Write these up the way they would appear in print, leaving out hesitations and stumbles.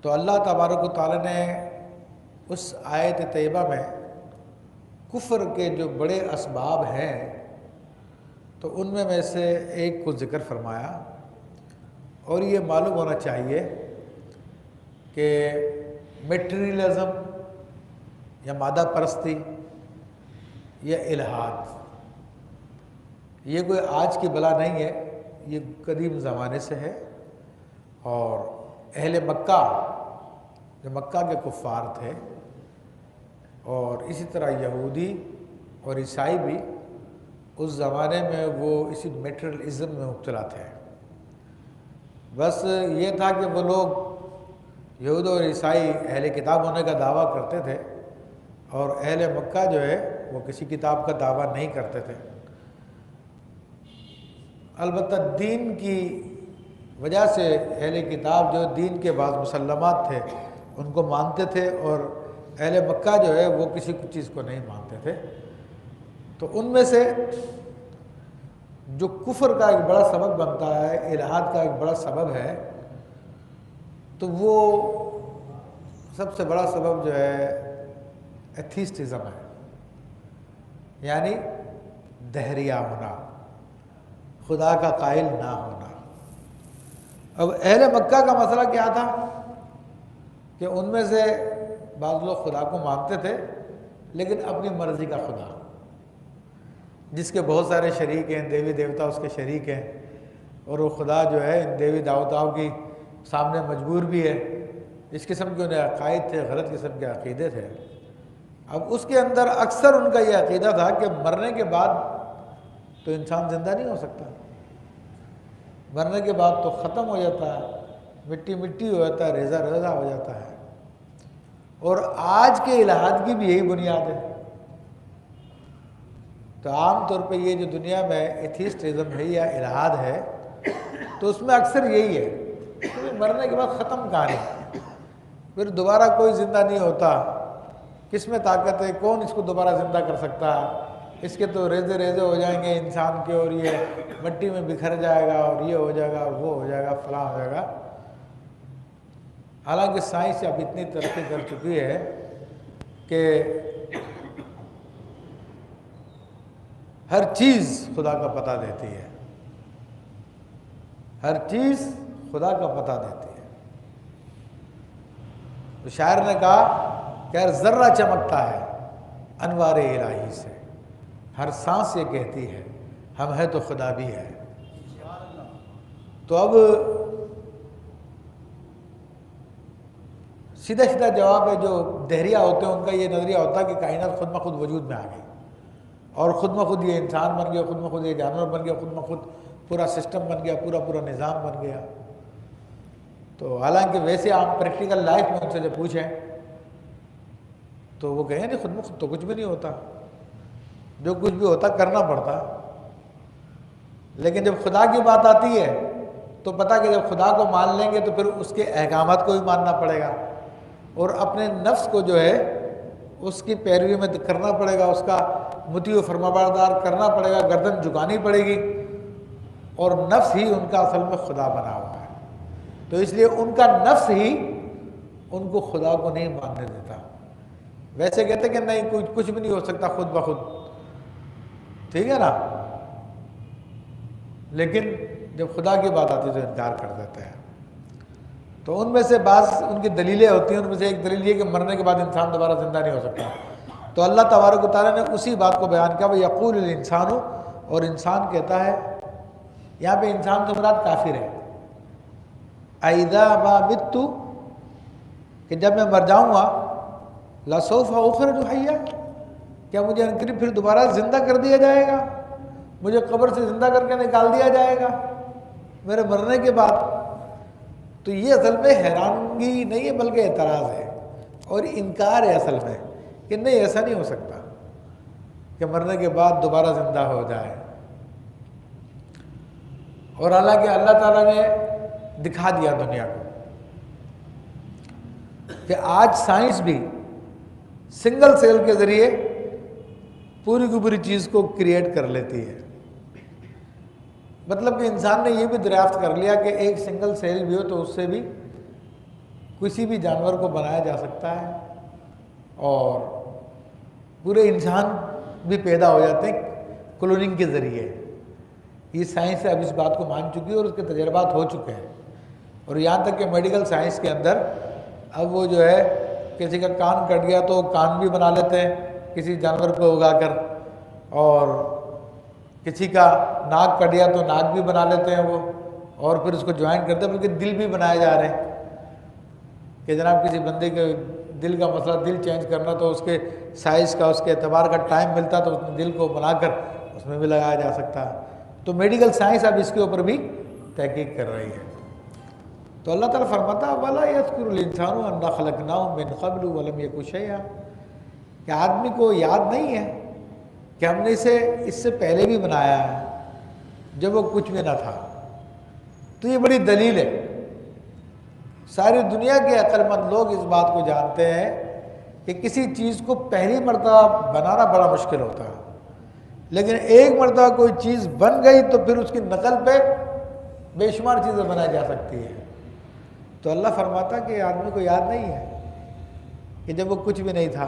تو اللہ تبارک و تعالیٰ نے اس آیت طیبہ میں کفر کے جو بڑے اسباب ہیں تو ان میں سے ایک کو ذکر فرمایا، اور یہ معلوم ہونا چاہیے کہ میٹیریلزم یا مادہ پرستی یا الحاد یہ کوئی آج کی بلا نہیں ہے، یہ قدیم زمانے سے ہے۔ اور اہل مکہ جو مکہ کے کفار تھے، اور اسی طرح یہودی اور عیسائی بھی اس زمانے میں وہ اسی میٹیریلزم میں مبتلا تھے۔ بس یہ تھا کہ وہ لوگ یہود اور عیسائی اہل کتاب ہونے کا دعویٰ کرتے تھے، اور اہل مکہ جو ہے وہ کسی کتاب کا دعویٰ نہیں کرتے تھے۔ البتہ دین کی وجہ سے اہل کتاب جو دین کے بعض مسلمات تھے ان کو مانتے تھے، اور اہل مکہ جو ہے وہ کسی چیز کو نہیں مانتے تھے۔ تو ان میں سے جو کفر کا ایک بڑا سبب بنتا ہے، الحاد کا ایک بڑا سبب ہے، تو وہ سب سے بڑا سبب جو ہے ایتھیسٹزم ہے، یعنی دہریہ ہونا، خدا کا قائل نہ ہونا۔ اب اہل مکہ کا مسئلہ کیا تھا کہ ان میں سے بعض لوگ خدا کو مانتے تھے لیکن اپنی مرضی کا خدا، جس کے بہت سارے شریک ہیں، دیوی دیوتا اس کے شریک ہیں، اور وہ خدا جو ہے ان دیوی دیوتاؤں کی سامنے مجبور بھی ہے۔ اس قسم کے انہیں عقائد تھے، غلط قسم کے عقیدے تھے۔ اب اس کے اندر اکثر ان کا یہ عقیدہ تھا کہ مرنے کے بعد تو انسان زندہ نہیں ہو سکتا، مرنے کے بعد تو ختم ہو جاتا ہے، مٹی مٹی ہو جاتا ہے، ریزہ ریزہ ہو جاتا ہے۔ اور آج کے الحاد کی بھی یہی بنیاد ہے۔ تو عام طور پہ یہ جو دنیا میں ایتھیسٹزم ہے یا الحاد ہے، تو اس میں اکثر یہی ہے کہ مرنے کے بعد ختم کہانی، پھر دوبارہ کوئی زندہ نہیں ہوتا، کس میں طاقت ہے، کون اس کو دوبارہ زندہ کر سکتا ہے، اس کے تو ریزے ریزے ہو جائیں گے انسان کے، اور یہ مٹی میں بکھر جائے گا، اور یہ ہو جائے گا، اور وہ ہو جائے گا، فلاں ہو جائے گا۔ حالانکہ سائنس اب اتنی ترقی کر چکی ہے کہ ہر چیز خدا کا پتہ دیتی ہے، ہر چیز خدا کا پتہ دیتی ہے۔ تو شاعر نے کہا کہ ہر ذرہ چمکتا ہے انوار الہی سے، ہر سانس یہ کہتی ہے ہم ہے تو خدا بھی ہے۔ تو اب سیدھا سیدھا جواب ہے، جو دہریہ ہوتے ہیں ان کا یہ نظریہ ہوتا ہے کہ کائنات خود بخود وجود میں آ گئی، اور خود بخود یہ انسان بن گیا، خود بخود یہ جانور بن گیا، خود بخود پورا سسٹم بن گیا، پورا نظام بن گیا۔ تو حالانکہ ویسے آپ پریکٹیکل لائف میں ان سے جب پوچھیں تو وہ کہیں نہیں، خود بخود تو کچھ بھی نہیں ہوتا، جو کچھ بھی ہوتا کرنا پڑتا۔ لیکن جب خدا کی بات آتی ہے تو پتہ کہ جب خدا کو مان لیں گے تو پھر اس کے احکامات کو بھی ماننا پڑے گا، اور اپنے نفس کو جو ہے اس کی پیروی میں کرنا پڑے گا، اس کا مطیع و فرمانبردار کرنا پڑے گا، گردن جھکانی پڑے گی، اور نفس ہی ان کا اصل میں خدا بنا ہوا ہے۔ تو اس لیے ان کا نفس ہی ان کو خدا کو نہیں ماننے دیتا۔ ویسے کہتے کہ نہیں کچھ بھی نہیں ہو سکتا خود بخود، ٹھیک ہے نا، لیکن جب خدا کی بات آتی ہے تو انکار کر دیتے ہیں۔ تو ان میں سے بعض ان کی دلیلیں ہوتی ہیں، ان میں سے ایک دلیل یہ کہ مرنے کے بعد انسان دوبارہ زندہ نہیں ہو سکتا۔ تو اللہ تبارک و تعالیٰ نے اسی بات کو بیان کیا، وَيَقُولُ الْإِنسَانُ، اور انسان کہتا ہے، یہاں پہ انسان سے مراد کافر ہے، أَإِذَا مَا مِتُّ، کہ جب میں مر جاؤں گا، لَسَوْفَ أُخْرَجُ حَيًّا، کیا مجھے انقریب پھر دوبارہ زندہ کر دیا جائے گا، مجھے قبر سے زندہ کر کے نکال دیا جائے گا میرے مرنے کے بعد۔ تو یہ اصل میں حیرانگی نہیں ہے بلکہ اعتراض ہے اور انکار ہے اصل میں، کہ نہیں ایسا نہیں ہو سکتا کہ مرنے کے بعد دوبارہ زندہ ہو جائے۔ اور حالانکہ اللہ تعالیٰ نے دکھا دیا دنیا کو کہ آج سائنس بھی سنگل سیل کے ذریعے پوری کی پوری چیز کو کریٹ کر لیتی ہے۔ مطلب کہ انسان نے یہ بھی دریافت کر لیا کہ ایک سنگل سیل بھی ہو تو اس سے بھی کسی بھی جانور کو بنایا جا سکتا ہے اور پورے انسان بھی پیدا ہو جاتے ہیں کلوننگ کے ذریعے. یہ سائنس اب اس بات کو مان چکی ہے اور اس کے تجربات ہو چکے ہیں. اور یہاں تک کہ میڈیکل سائنس کے اندر اب وہ جو ہے کسی کا کان کٹ گیا تو کان بھی بنا لیتے ہیں کسی جانور کو اگا کر، اور کسی کا ناک کٹ گیا تو ناک بھی بنا لیتے ہیں وہ، اور پھر اس کو جوائن کرتے ہیں. بلکہ دل بھی بنائے جا رہے ہیں کہ جناب کسی بندے کے دل کا مسئلہ، دل چینج کرنا، تو اس کے سائز کا، اس کے اعتبار کا ٹائم ملتا تو اس دل کو بنا کر اس میں بھی لگایا جا سکتا ہے. تو میڈیکل سائنس اب اس کے اوپر بھی تحقیق کر رہی ہے. تو اللہ تعالیٰ فرماتا ہے وَلَا يَذْكُرُ الْإِنسَانُ أَنَّا خَلَقْنَاهُ مِنْ قَبْلُ وَلَمْ يَكُ شَيْئًا، کہ آدمی کو یاد نہیں ہے کہ ہم نے اسے اس سے پہلے بھی بنایا ہے جب وہ کچھ بھی نہ تھا. تو یہ بڑی دلیل ہے. ساری دنیا کے عقل مند لوگ اس بات کو جانتے ہیں کہ کسی چیز کو پہلی مرتبہ بنانا بڑا مشکل ہوتا ہے، لیکن ایک مرتبہ کوئی چیز بن گئی تو پھر اس کی نقل پہ بے شمار چیزیں بنائی جا سکتی ہیں. تو اللہ فرماتا کہ آدمی کو یاد نہیں ہے کہ جب وہ کچھ بھی نہیں تھا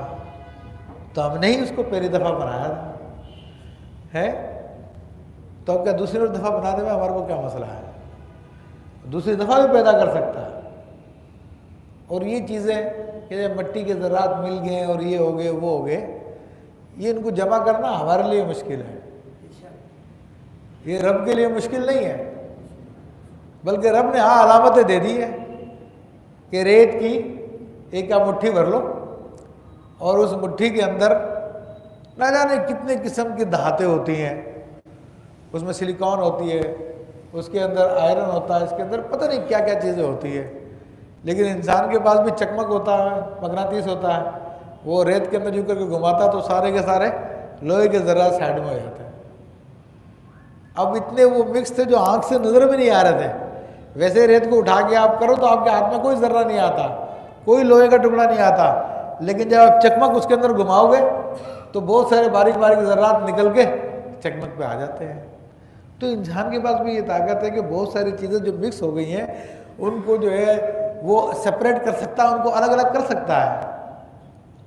تو ہم نے ہی اس کو پہلی دفعہ بنایا ہے. تو اب کیا دوسری دفعہ بنانے میں ہمارے کو کیا مسئلہ ہے؟ دوسری دفعہ بھی پیدا کر سکتا ہے. اور یہ چیزیں کہ مٹی کے ذرات مل گئے اور یہ ہو گئے وہ ہو گئے، یہ ان کو جمع کرنا ہمارے لیے مشکل ہے. یہ رب کے لیے مشکل نہیں ہے، بلکہ رب نے علامتیں دے دی ہے کہ ریت کی ایک مٹھی بھر لو اور اس مٹھی کے اندر نہ جانے کتنے قسم کی دھاتیں ہوتی ہیں، اس میں سلیکون ہوتی ہے، اس کے اندر آئرن ہوتا ہے، اس کے اندر پتہ نہیں کیا کیا چیزیں ہوتی ہے. لیکن انسان کے پاس بھی چکمک ہوتا ہے، مغناطیس ہوتا ہے، وہ ریت کے اندر یوں کر کے گھماتا تو سارے کے سارے لوہے کے ذرات سائڈ میں ہو جاتے ہیں. اب اتنے وہ مکس تھے جو آنکھ سے نظر بھی نہیں آ رہے تھے. ویسے ریت کو اٹھا کے آپ کرو تو آپ کے ہاتھ میں کوئی ذرہ نہیں آتا، کوئی لوہے کا ٹکڑا نہیں آتا، لیکن جب آپ چکمک اس کے اندر گھماؤ گے تو بہت سارے باریک باریک ذرات نکل کے چکمک پہ آ جاتے ہیں. تو انسان کے پاس بھی یہ طاقت ہے کہ بہت ساری چیزیں جو مکس ہو گئی ہیں ان کو جو ہے وہ سپریٹ کر سکتا ہے، ان کو الگ الگ کر سکتا ہے.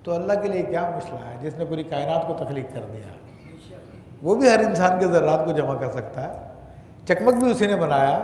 تو اللہ کے لیے کیا مسئلہ ہے جس نے پوری کائنات کو تخلیق کر دیا، وہ بھی ہر انسان کے ذرات کو جمع کر سکتا ہے. چکمک بھی اسی نے بنایا.